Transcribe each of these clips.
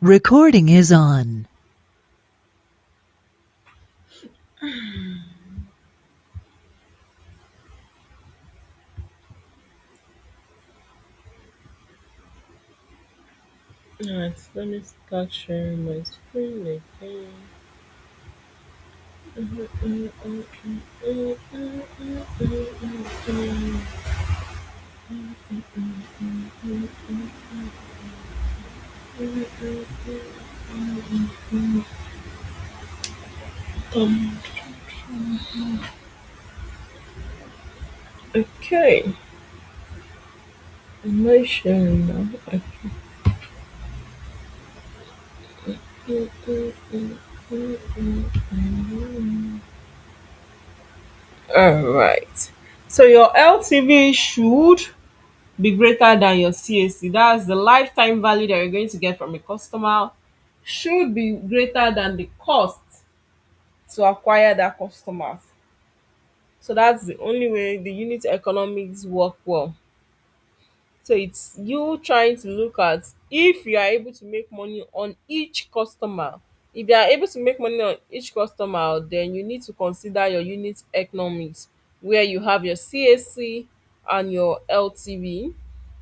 Recording is on. Alright, let me start sharing my screen again. Um, okay, am I sharing now? Alright, so your LTV should be greater than your CAC. That's the lifetime value that you're going to get from a customer should be greater than the cost to acquire that customer. So that's the only way the unit economics work well. So it's you trying to look at if you are able to make money on each customer. If you are able to make money on each customer, then you need to consider your unit economics where you have your CAC and your LTV.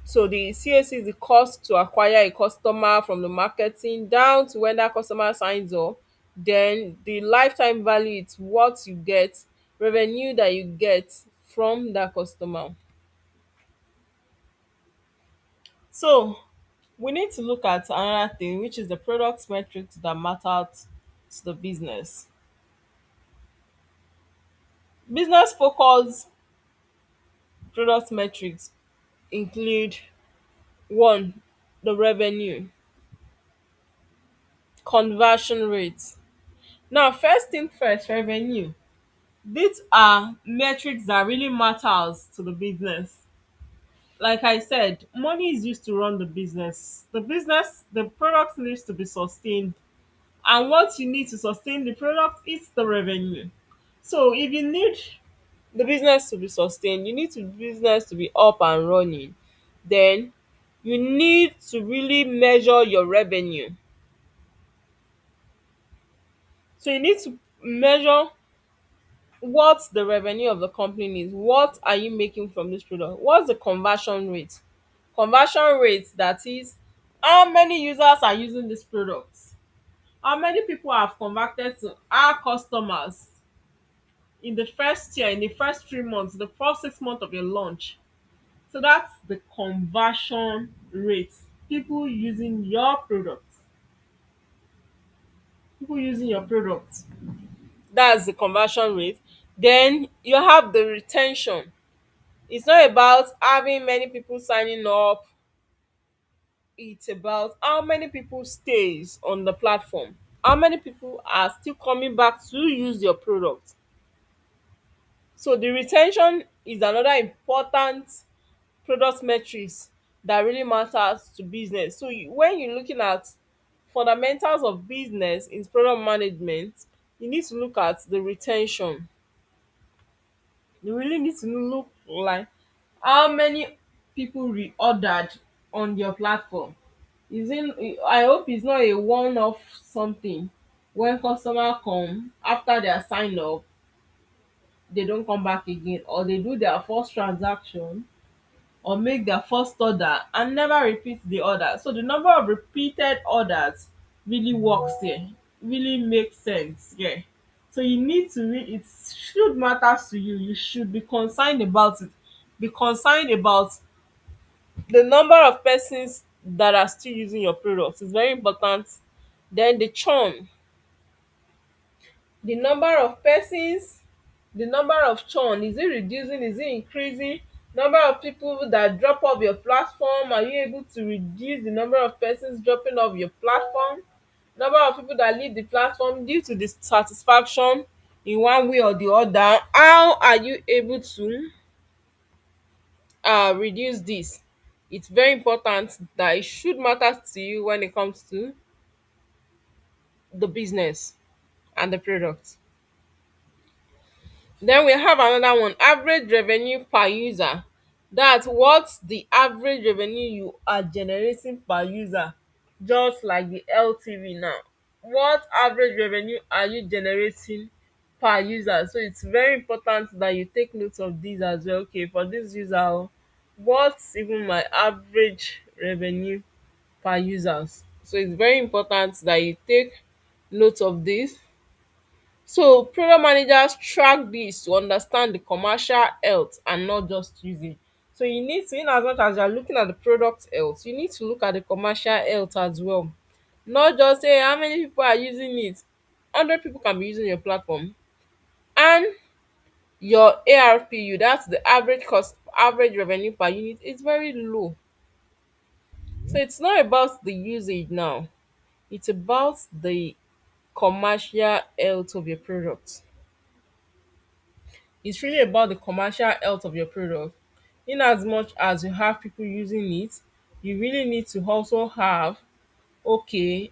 So the CAC is the cost to acquire a customer from the marketing down to when that customer signs up. Then the lifetime value is what you get, revenue that you get from that customer. So we need to look at another thing, which is the product metrics that matter to the business. Business focused product metrics include one, the revenue, conversion rate. Now, first thing first, revenue. These are metrics that really matters to the business. Like I said, money is used to run the business. The product needs to be sustained. And what you need to sustain the product is the revenue. So if you need the business to be sustained, you need the business to be up and running, then you need to really measure your revenue. So you need to measure what the revenue of the company is. What are you making from this product? What's the conversion rate? Conversion rate, that is how many users are using this product, how many people have converted to our customers in the first year, in the first 3 months, the first 6 months of your launch. So that's the conversion rate. People using your product. People using your product. That's the conversion rate. Then you have the retention. It's not about having many people signing up. It's about how many people stays on the platform. How many people are still coming back to use your product. So the retention is another important product metrics that really matters to business. So when you're looking at fundamentals of business in product management, you need to look at the retention. You really need to look like how many people reordered on your platform. I hope it's not a one-off something. When customer come after their sign up, they don't come back again, or they do their first transaction or make their first order and never repeat the order. So the number of repeated orders really works here, really makes sense here. So you need to it should matter to you. You should be concerned about it. Be concerned about the number of persons that are still using your product. It's very important. Then the churn, the number of persons, the number of churn, is it reducing, is it increasing? Number of people that drop off your platform, are you able to reduce the number of persons dropping off your platform? Number of people that leave the platform due to dissatisfaction in one way or the other, how are you able to reduce this? It's very important that it should matter to you when it comes to the business and the product. Then we have another one, average revenue per user. That's what the average revenue you are generating per user. just like the LTV now. What average revenue are you generating per user? So it's very important that you take note of this as well. Okay, for this user, what's even my average revenue per users? So it's very important that you take note of this. So product managers track this to understand the commercial health and not just usage. So you need to, in as much as you are looking at the product health, you need to look at the commercial health as well. Not just say how many people are using it. 100 people can be using your platform, and your ARPU, that's the average cost, average revenue per unit, is very low. So it's not about the usage now, it's about the commercial health of your product. It's really about the commercial health of your product. In as much as you have people using it, you really need to also have, okay,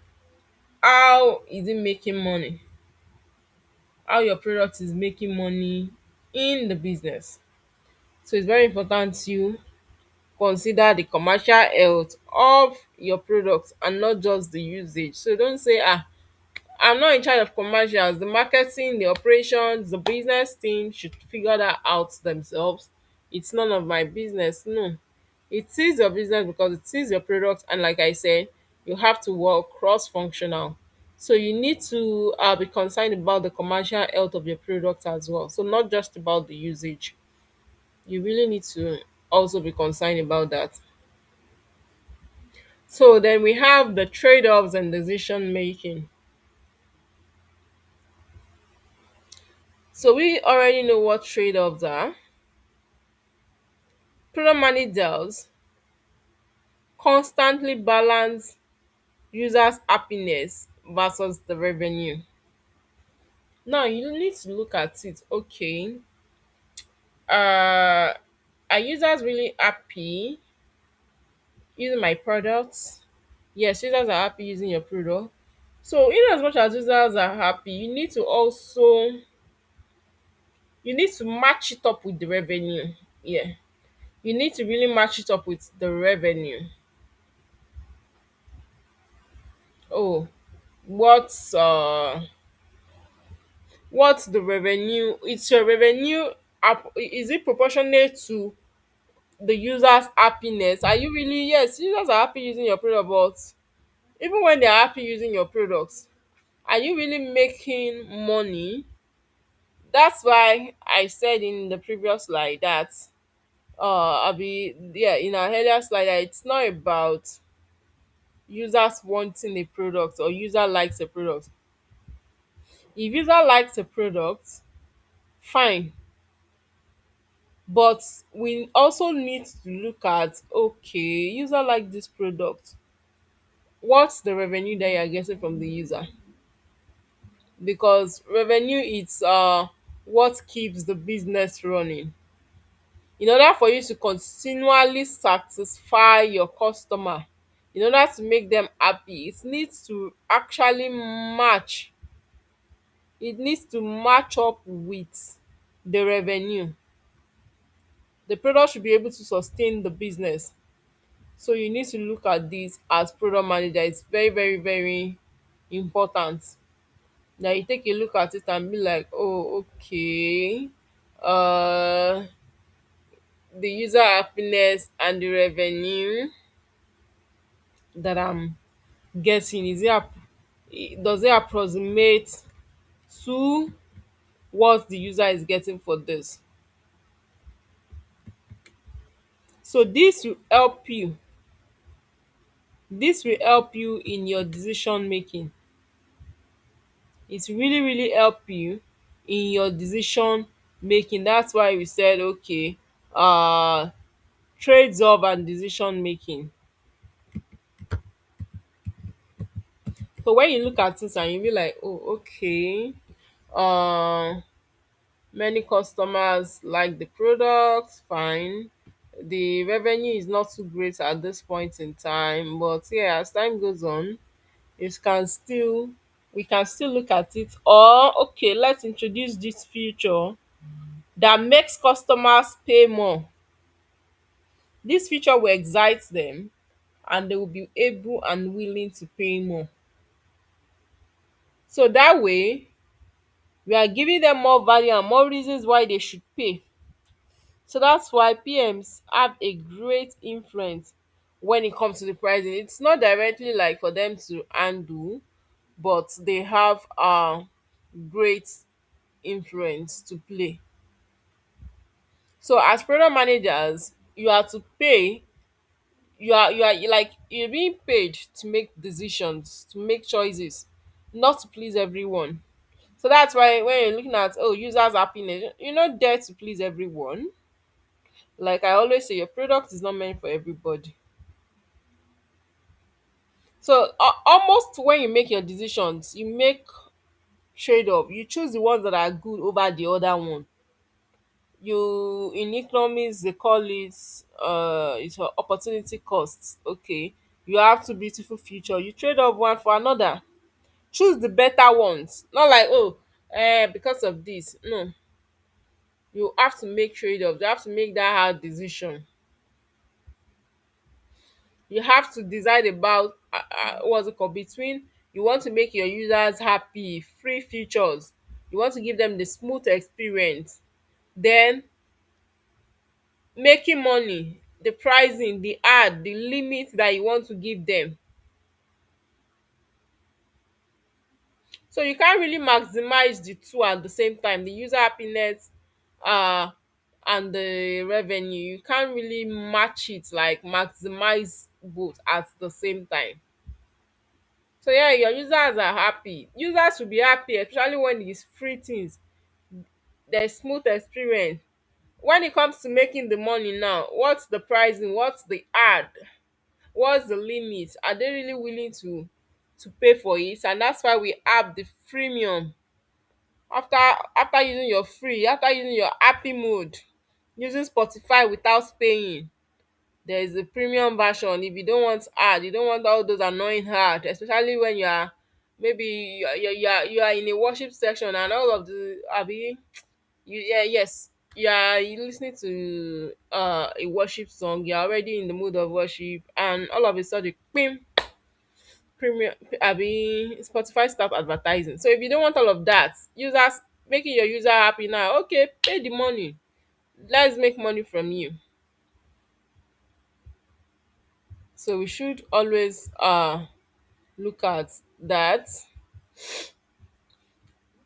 how is it making money? How your product is making money in the business. So it's very important you consider the commercial health of your product and not just the usage. So don't say, I'm not in charge of commercials. The marketing, the operations, the business team should figure that out themselves. It's none of my business. No. It is your business because it is your product, and like I said, you have to work cross-functional. So you need to be concerned about the commercial health of your product as well. So not just about the usage. You really need to also be concerned about that. So then we have the trade-offs and decision making. So we already know what trade-offs are. Product managers constantly balance users' happiness versus the revenue. Now you need to look at it. Okay, uh, are users really happy using my products? Yes, users are happy using your product. So in as much as users are happy, you need to match it up with the revenue. Yeah, you need to really match it up with the revenue. Oh, what's what's the revenue? It's your revenue up, is it proportionate to the user's happiness? Are you really, yes, users are happy using your product, but even when they're happy using your products, are you really making money? That's why I said in the previous slide that I'll be, yeah, in our earlier slide, that it's not about users wanting a product or user likes a product. If user likes a product, fine, but we also need to look at, okay, user like this product, what's the revenue that you're getting from the user? Because revenue is what keeps the business running. In order for you to continually satisfy your customer, in order to make them happy, it needs to match up with the revenue. The product should be able to sustain the business. So you need to look at this as product manager. It's very, very, very important that you take a look at it and be like, oh, okay, uh the user happiness and the revenue that I'm getting, does it approximate to what the user is getting for this? So this will help you in your decision making. It really, really help you in your decision making. That's why we said, okay, uh trades off and decision making. So when you look at it and you be like, oh, okay, uh many customers like the product, fine, the revenue is not too great at this point in time, but yeah, as time goes on, it can still we can still look at it. Or okay, let's introduce this feature that makes customers pay more. This feature will excite them, and they will be able and willing to pay more. So that way we are giving them more value and more reasons why they should pay. So that's why PMs have a great influence when it comes to the pricing. It's not directly like for them to undo, but they have a great influence to play. So as product managers, you are to pay, you're being paid to make decisions, to make choices, not to please everyone. So that's why when you're looking at, oh, users happiness, you're not there to please everyone. Like I always say, your product is not meant for everybody. So almost when you make your decisions, you make trade-off. You choose the ones that are good over the other one. You, in economics they call it it's a opportunity cost. Okay, you have two beautiful future, you trade off one for another. Choose the better ones, not like, oh, because of this. No, you have to make trade-offs, you have to make that hard decision. You have to decide about what's it called, between you want to make your users happy, free features, you want to give them the smooth experience, then making money, the pricing, the ad, the limit that you want to give them. So you can't really maximize the two at the same time, the user happiness uh and the revenue. You can't really match it, like maximize both at the same time. So yeah, your users are happy, users should be happy, especially when it's free things, there's smooth experience. When it comes to making the money now, what's the pricing, what's the ad, what's the limit, are they really willing to pay for it? And that's why we have the freemium. After using your free, after using your happy mode, using Spotify without paying, there is a premium version. If you don't want ad, you don't want all those annoying ad, especially when you are, maybe you are in a worship section and all of the abi, you, yeah, yes, you listening to a worship song, you're already in the mood of worship, and all of a sudden, pim, premium abi Spotify start advertising. So if you don't want all of that, users, making your user happy now, okay, pay the money, let's make money from you. So we should always look at that.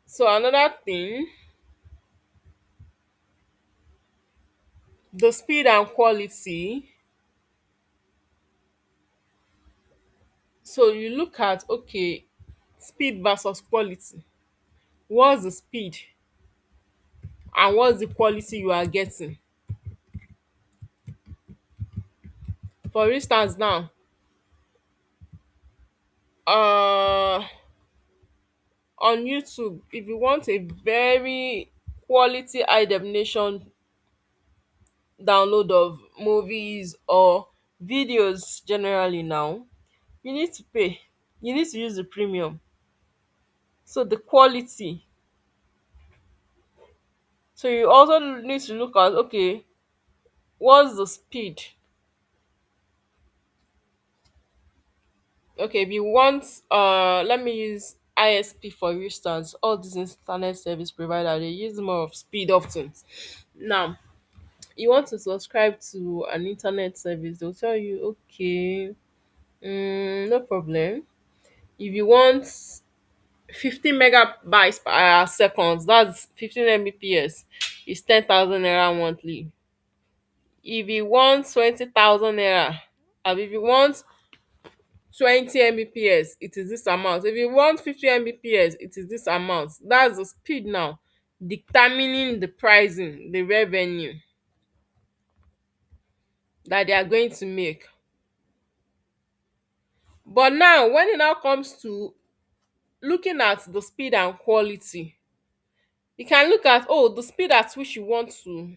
So another thing, the speed and quality. So you look at, okay, speed versus quality. What's the speed and what's the quality you are getting? For instance now, uh on YouTube, if you want a very quality high definition download of movies or videos generally now, you need to pay, you need to use the premium. So the quality, so you also need to look at, okay, what's the speed. Okay, if you want, let me use ISP for instance. All these internet service provider, they use more of speed often. Now you want to subscribe to an internet service, they'll tell you, okay, no problem. If you want 15 megabytes per second, that's 15 mbps, is 10,000 naira monthly. If you want 20,000 naira, and if you want 20 mbps, it is this amount. If you want 50 mbps, it is this amount. That's the speed now, determining the pricing, the revenue that they are going to make. But now when it now comes to looking at the speed and quality, you can look at, oh, the speed at which you want to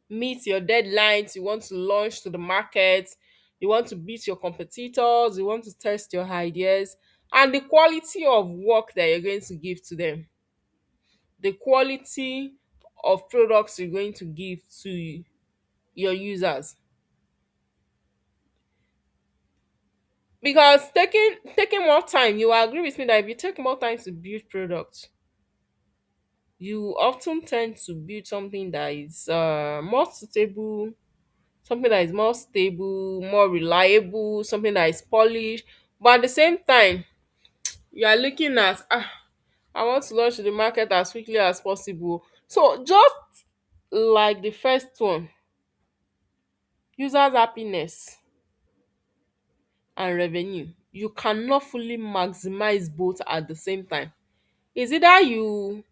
meet your deadlines, you want to launch to the market, you want to beat your competitors, you want to test your ideas, and the quality of work that you're going to give to them, the quality of products you're going to give to your users. because taking more time, you will agree with me that if you take more time to build products, you often tend to build something that is more suitable, something that is more stable, more reliable, something that is polished. But at the same time, you are looking at, I want to launch to the market as quickly as possible. So just like the first one, users happiness and revenue, you cannot fully maximize both at the same time. Is either you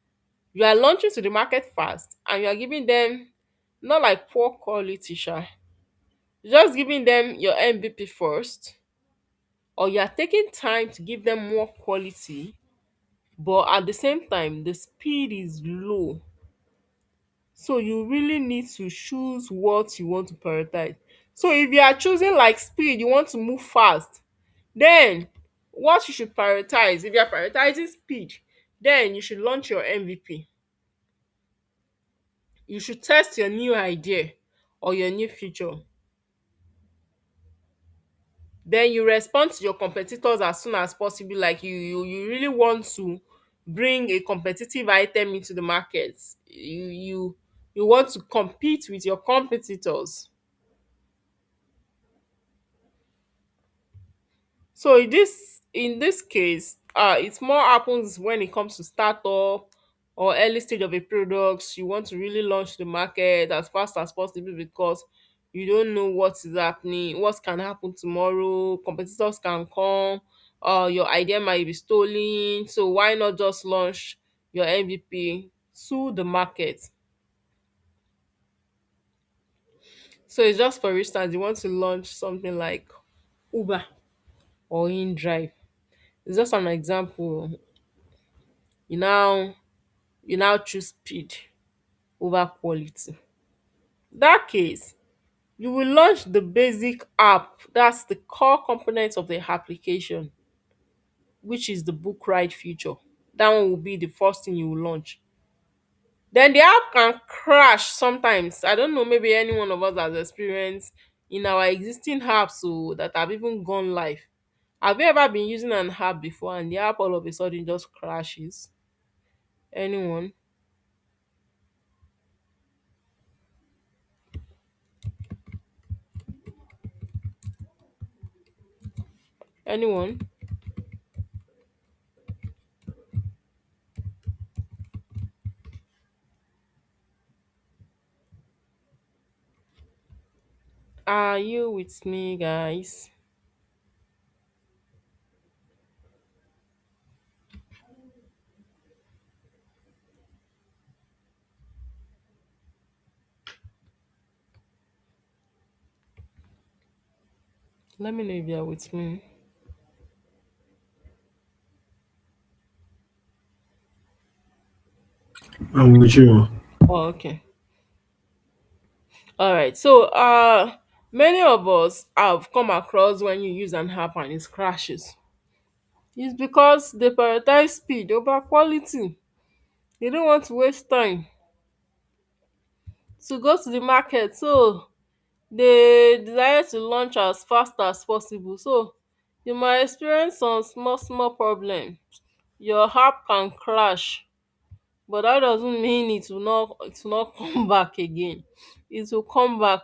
are launching to the market fast and you are giving them not like poor quality sha, just giving them your MVP first, or you are taking time to give them more quality, but at the same time the speed is low. So you really need to choose what you want to prioritize. So if you are choosing like speed, you want to move fast, then what you should prioritize, if you are prioritizing speed, then you should launch your MVP. You should test your new idea or your new feature. Then you respond to your competitors as soon as possible, like you really want to bring a competitive item into the market. You want to compete with your competitors. So in this case, it more happens when it comes to startup or early stage of a product. You want to really launch the market as fast as possible because you don't know what is happening, what can happen tomorrow. Competitors can come, your idea might be stolen. So why not just launch your MVP to the market? So it's just, for instance, you want to launch something like Uber or InDrive. It's just an example. You now you now choose speed over quality. That case, you will launch the basic app, that's the core component of the application, which is the book ride feature. That one will be the first thing you will launch. Then the app can crash sometimes. I don't know, maybe any one of us has experienced in our existing apps so that have even gone live. Have you ever been using an app before and the app all of a sudden just crashes? Anyone? Anyone? Are you with me, guys? Let me know if you're with me. I'm with you. Oh, okay. All right. So, many of us have come across when you use an app and it crashes. It's because they prioritize speed over quality. They don't want to waste time to go to the market. So, they desire to launch as fast as possible. So, you might experience some small, small problem. Your app can crash, but that doesn't mean it will not come back again. It will come back.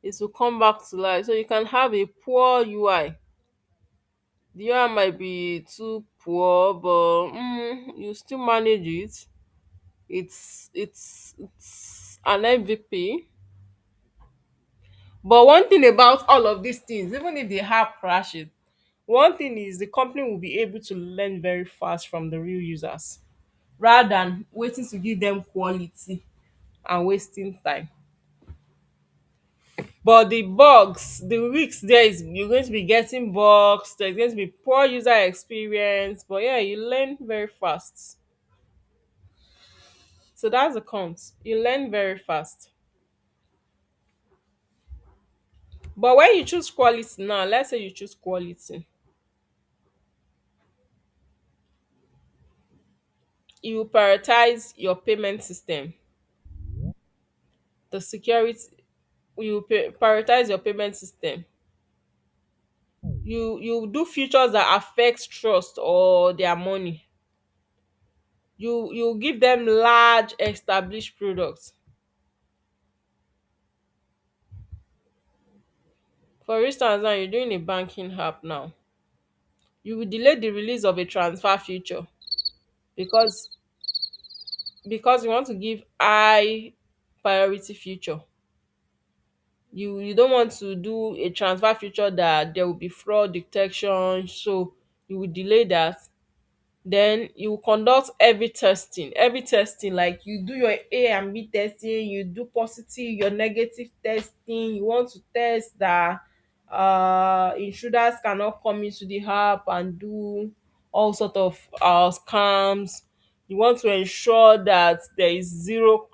It will come back to life. So you can have a poor UI. The UI might be too poor, but you still manage it. It's an MVP. But one thing about all of these things, even if the app crashes, one thing is the company will be able to learn very fast from the real users rather than waiting to give them quality and wasting time. But the bugs, the risks there is you're going to be getting bugs, there's going to be poor user experience, but yeah, you learn very fast. So that's the cons. You learn very fast. But when you choose quality now, let's say you choose quality, you prioritize your payment system, the security, prioritize your payment system, You do features that affect trust or their money. You give them large established products. For instance, now you're doing a banking app now. You will delay the release of a transfer feature because you want to give high priority feature. You don't want to do a transfer feature that there will be fraud detection, so you will delay that. Then you conduct every testing, like you do your A and B testing, you do positive, your negative testing. You want to test that intruders cannot come into the app and do all sort of scams. You want to ensure that there is zero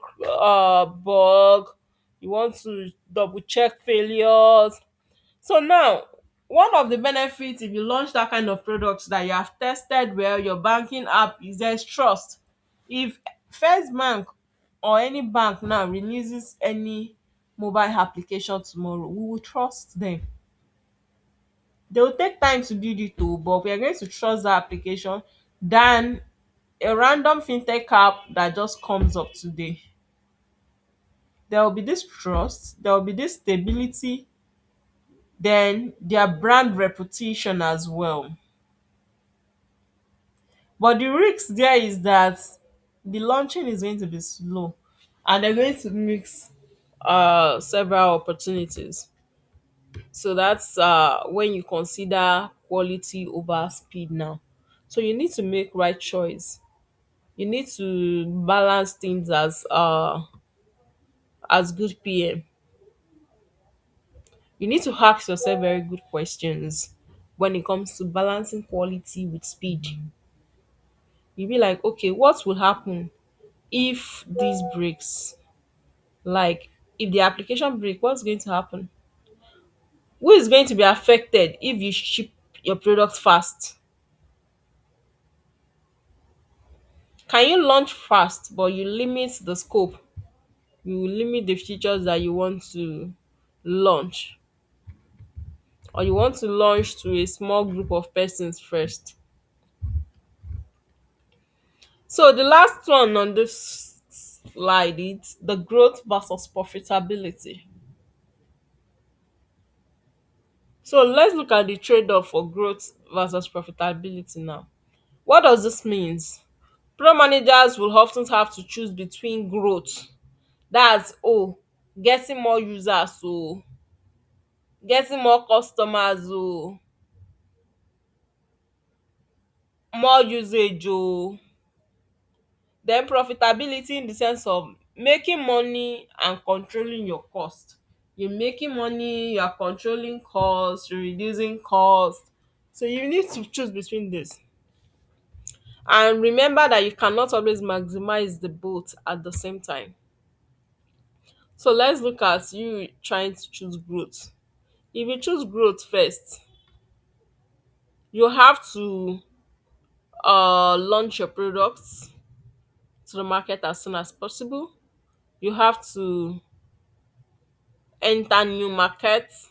bug. You want to double check failures. So now, one of the benefits if you launch that kind of product that you have tested well, your banking app, is there's trust. If First Bank or any bank now releases any mobile application tomorrow, we will trust them. They will take time to build it too, but we are going to trust that application than a random fintech app that just comes up today. There will be this trust, there will be this stability, then their brand reputation as well. But the risk there is that the launching is going to be slow and they're going to mix several opportunities. So that's when you consider quality over speed now. So you need to make right choice. You need to balance things as good PM. You need to ask yourself very good questions when it comes to balancing quality with speed. You be like, okay, what will happen if this breaks? Like, if the application break, what's going to happen? Who is going to be affected if you ship your product fast? Can you launch fast but you limit the scope? You limit the features that you want to launch, or you want to launch to a small group of persons first. So the last one on this slide is the growth versus profitability. So let's look at the trade-off for growth versus profitability now. What does this mean? Pro managers will often have to choose between growth, that's getting more users, getting more customers, more usage, then profitability in the sense of making money and controlling your cost. You're making money, you're controlling costs, you're reducing costs. So you need to choose between this. And remember that you cannot always maximize the both at the same time. So let's look at you trying to choose growth. If you choose growth first, you have to launch your products to the market as soon as possible. You have to enter new markets.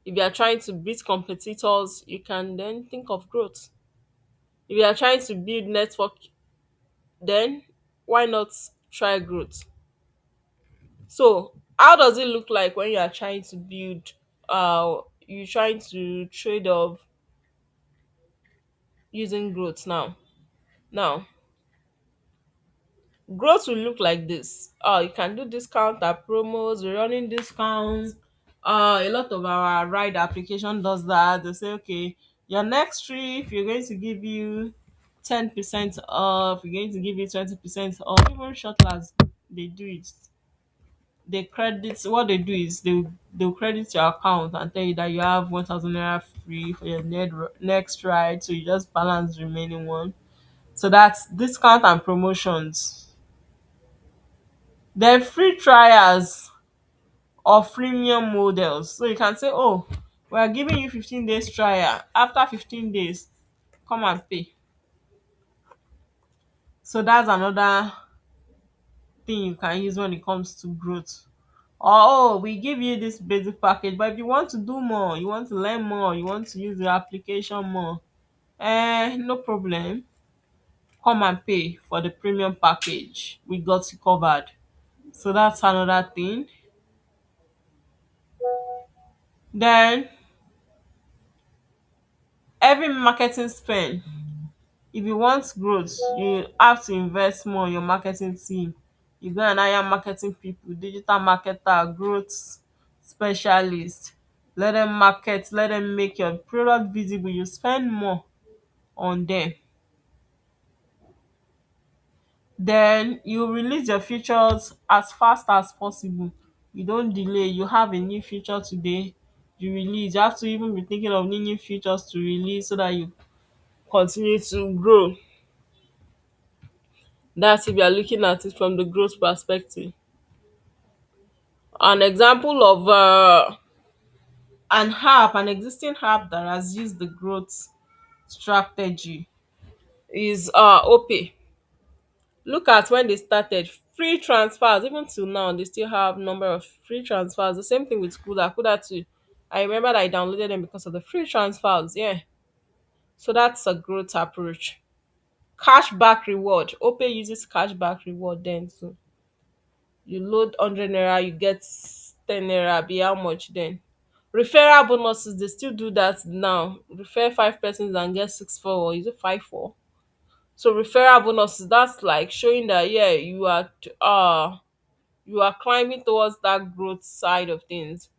If you are trying to beat competitors, you can then think of growth. If you are trying to build network, then why not try growth? So how does it look like when you are trying to build you're trying to trade off using growth now? Now, growth will look like this. You can do discount at promos, we're running discounts. A lot of our ride application does that. They say, okay, your next trip, we're going to give you 10% off, we're going to give you 20% off. Even shuttlers, they do it. They credit, what they do is they'll credit your account and tell you that you have 1,000 naira free for your next ride, so you just balance the remaining one. So that's discount and promotions. Then free trials of freemium models. So you can say, oh, we are giving you 15 days trial. After 15 days, come and pay. So that's another thing you can use when it comes to growth. Or oh, we give you this basic package, but if you want to do more, you want to learn more, you want to use the application more, no problem, come and pay for the premium package, we got you covered. So that's another thing. Then every marketing spend, if you want growth, you have to invest more in your marketing team. You go and hire marketing people, digital marketer, growth specialist. Let them market, let them make your product visible. You spend more on them. Then you release your features as fast as possible. You don't delay. You have a new feature today, you release. You have to even be thinking of new features to release so that you continue to grow. That's if you are looking at it from the growth perspective. An example of an existing app that has used the growth strategy is Opay. Look at when they started, free transfers. Even till now, they still have number of free transfers. The same thing with Kuda too. I remember that I downloaded them because of the free transfers. Yeah, so that's a growth approach. Cashback reward. Opay uses cashback reward then too. You load 100 naira, you get 10 naira. Be how much then? Referral bonuses, they still do that now. Refer 5 persons and get 6 4, or is it 5 4? So referral bonuses, that's like showing that yeah, you are climbing towards that growth side of things.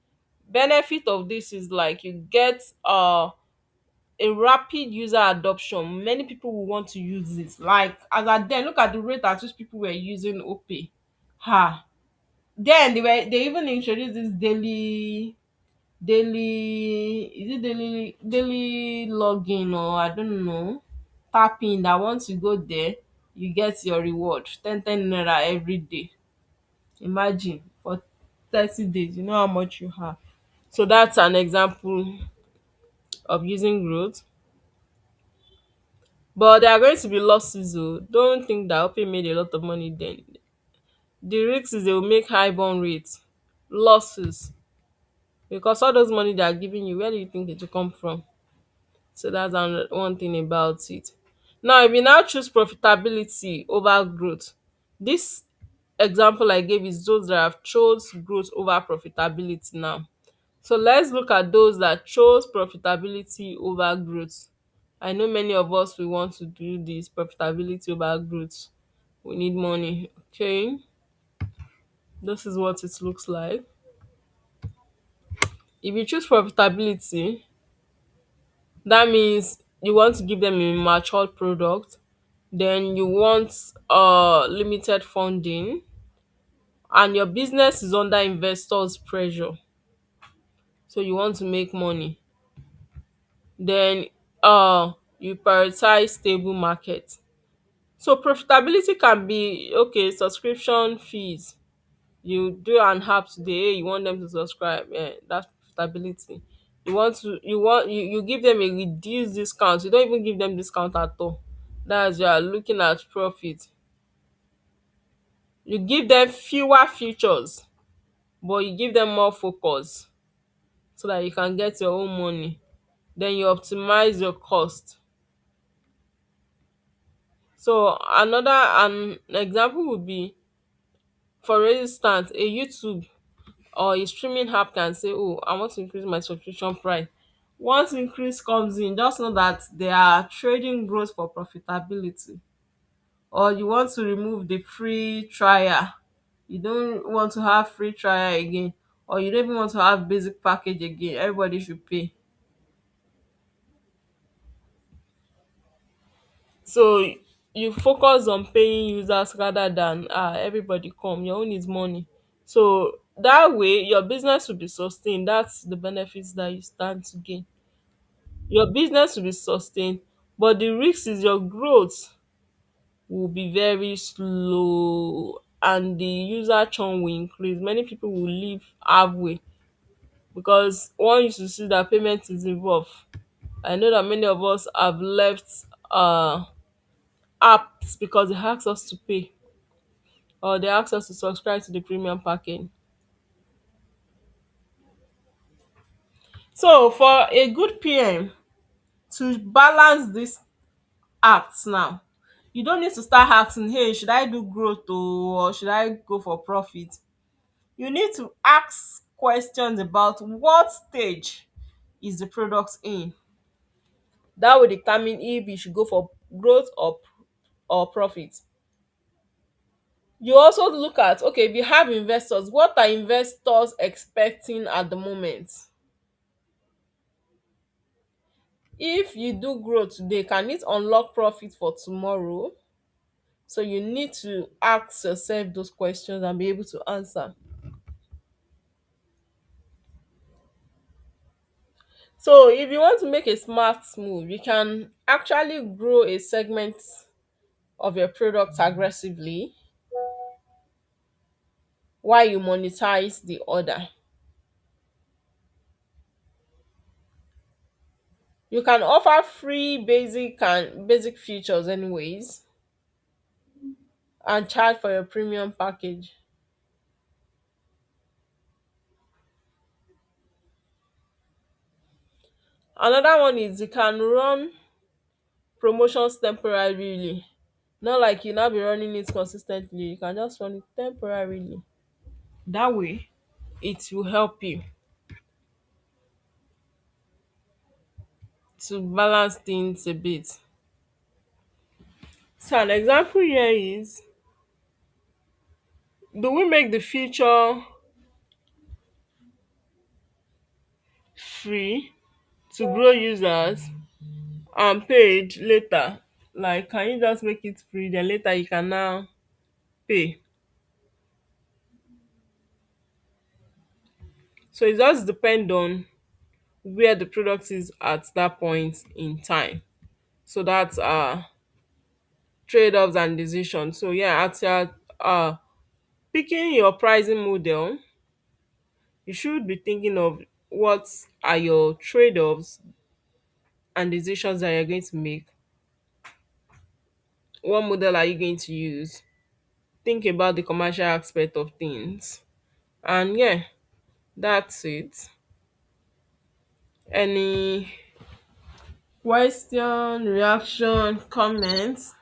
Benefit of this is like you get a rapid user adoption. Many people will want to use it. Like as at then, look at the rate at which people were using Opay. Ha. Then they even introduced this daily login, or I don't know, tapping, that once you go there you get your reward, 10 naira every day. Imagine for 30 days, you know how much you have. So that's an example of using growth. But there are going to be losses. Oh, don't think that Opay made a lot of money then. The risk is they will make high burn rates, losses, because all those money they are giving you, where do you think it will come from? So that's one thing about it. Now, if you now choose profitability over growth, this example I gave is those that have chose growth over profitability now. So let's look at those that chose profitability over growth. I know many of us we want to do this profitability over growth. We need money. Okay, this is what it looks like. If you choose profitability, that means you want to give them a matured product, then you want limited funding, and your business is under investors pressure, so you want to make money. Then you prioritize stable market. So profitability can be okay, subscription fees. You do an app today, you want them to subscribe, yeah, that's profitability. You give them a reduced discount, you don't even give them discount at all. That's, you are looking at profit. You give them fewer features, but you give them more focus so that you can get your own money. Then you optimize your cost. So another an example would be, for instance, a YouTube or a streaming app can say, oh, I want to increase my subscription price. Once increase comes in, just know that they are trading growth for profitability. Or you want to remove the free trial, you don't want to have free trial again, or you don't even want to have basic package again, everybody should pay. So you focus on paying users rather than everybody come, your own is money. So that way your business will be sustained. That's the benefits that you stand to gain. Your business will be sustained, but the risk is your growth will be very slow and the user churn will increase. Many people will leave halfway because one used to see that payment is involved. I know that many of us have left apps because they ask us to pay, or they ask us to subscribe to the premium package. So for a good PM to balance this acts now, you don't need to start asking, hey, should I do growth or should I go for profit? You need to ask questions about what stage is the product in. That will determine if you should go for growth or profit. You also look at, okay, if you have investors, what are investors expecting at the moment? If you do growth today, can it unlock profit for tomorrow? So you need to ask yourself those questions and be able to answer. So if you want to make a smart move, you can actually grow a segment of your product aggressively while you monetize the other. You can offer free basic features anyways and charge for your premium package. Another one is you can run promotions temporarily. Not like you now be running it consistently. You can just run it temporarily. That way it will help you to balance things a bit. So an example here is, do we make the feature free to grow users and paid later? Like, can you just make it free, then later you can now pay? So it just depend on where the product is at that point in time. So that's trade-offs and decisions. So yeah, at your picking your pricing model, you should be thinking of what are your trade-offs and decisions that you're going to make. What model are you going to use? Think about the commercial aspect of things. And yeah, that's it. Any question, reaction, comments?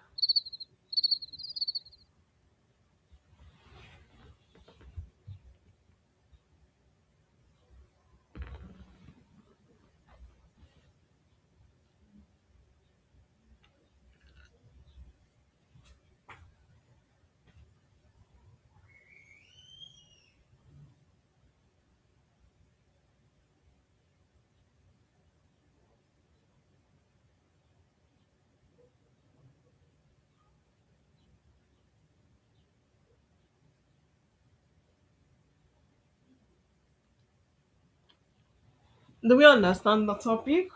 Do we understand the topic?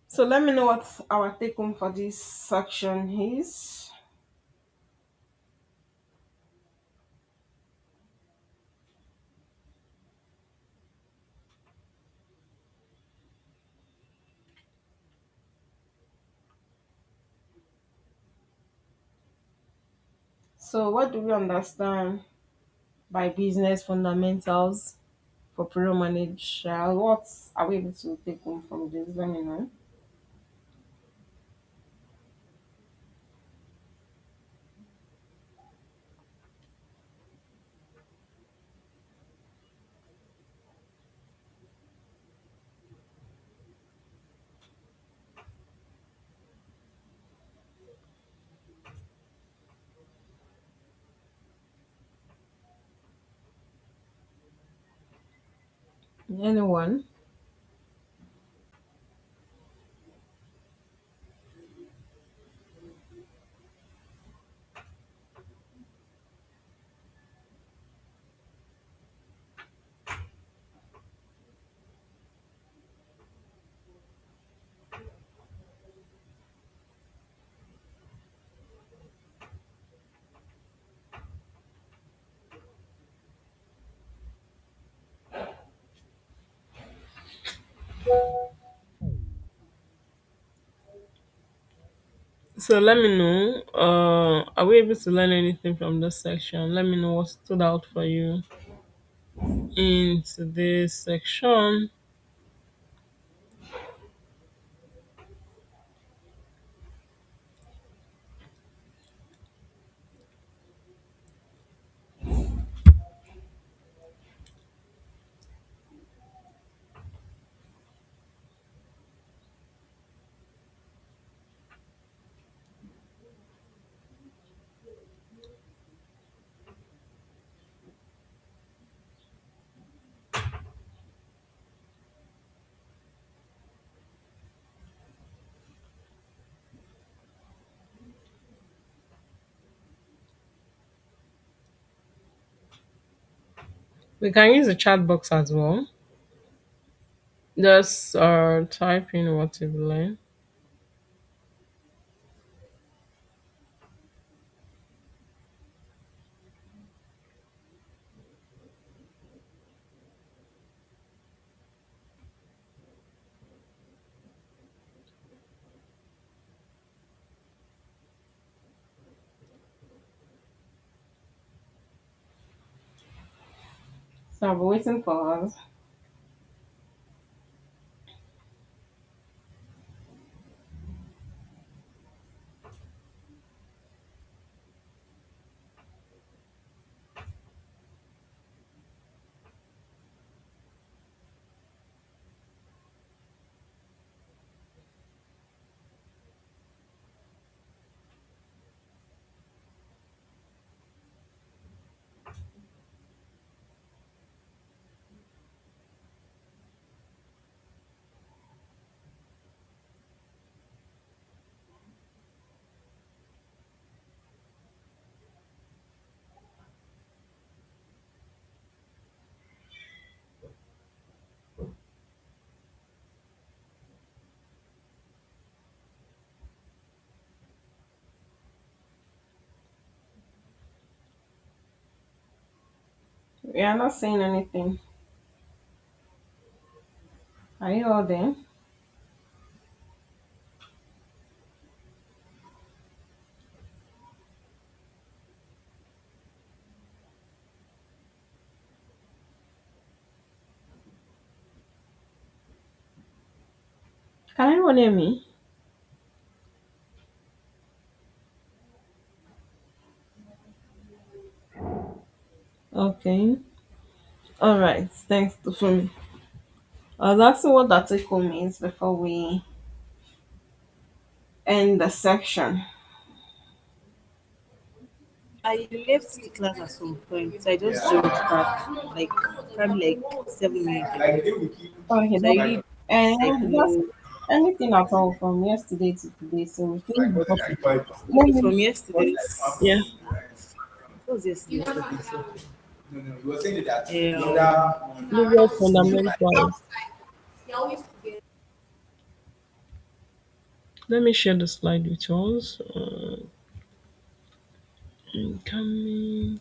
So let me know what our take home for this section is. So what do we understand by business fundamentals for pro manager? What are we able to take home from this? Let me know. Anyone? So let me know. Are we able to learn anything from this section? Let me know what stood out for you into this section. We can use the chat box as well. Just type in what you've learned. So I'll be waiting for us. We are not saying anything. Are you all there? Can anyone hear me? Okay. All right. Thanks for me. That's what that article means before we end the section. I left the class at some point, so I just joined back, like probably like 7 minutes ago. Okay, So I that's really like and that's know anything at all from yesterday to today. So we finish the topic. Let from me yeah. yesterday's. What was yesterday's topic? So, Legal fundamentals. Let me share the slide with yours. Incoming.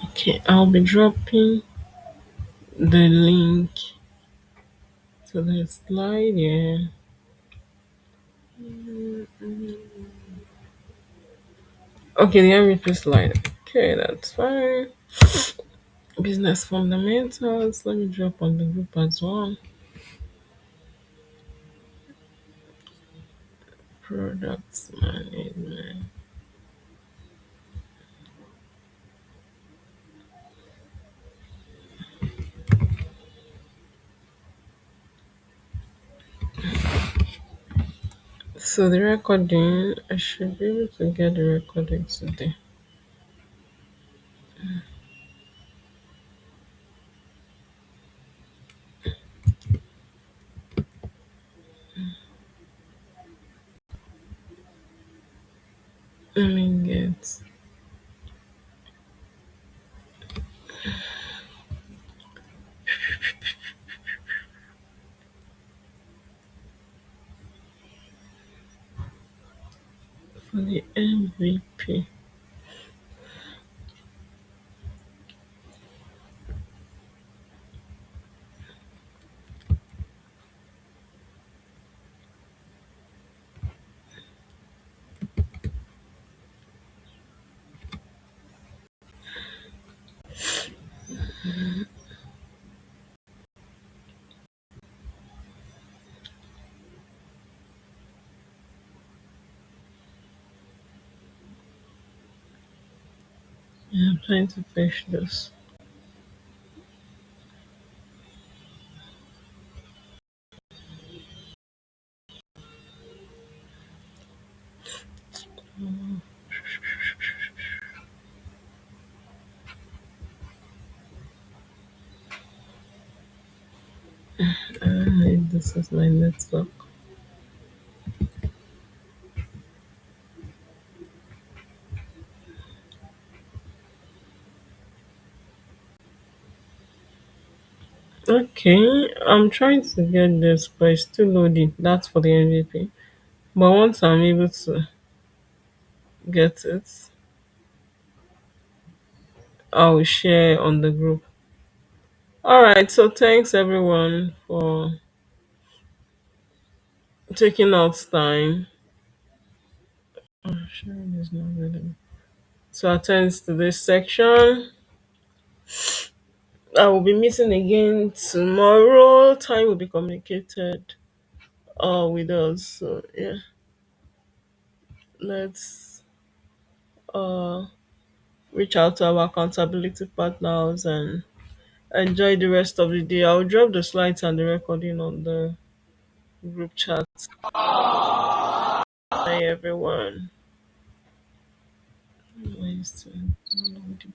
Okay, I'll be dropping the link to the slide. Yeah. Okay, the MVP slide. Okay, that's fine. Business fundamentals. Let me drop on the group as well. Products management. So the recording, I should be able to get the recording today. Let me get for the MVP. Yeah, I'm trying to finish this. I don't know if this is my network. Okay, I'm trying to get this, but it's still loading. That's for the MVP. But once I'm able to get it, I'll share on the group. All right, so thanks everyone for taking out time. Oh, sharing is not ready. To attend to this section. I will be meeting again tomorrow. Time will be communicated with us. So yeah, let's uh reach out to our accountability partners and enjoy the rest of the day. I'll drop the slides and the recording on the group chat. Hi everyone. Ways to download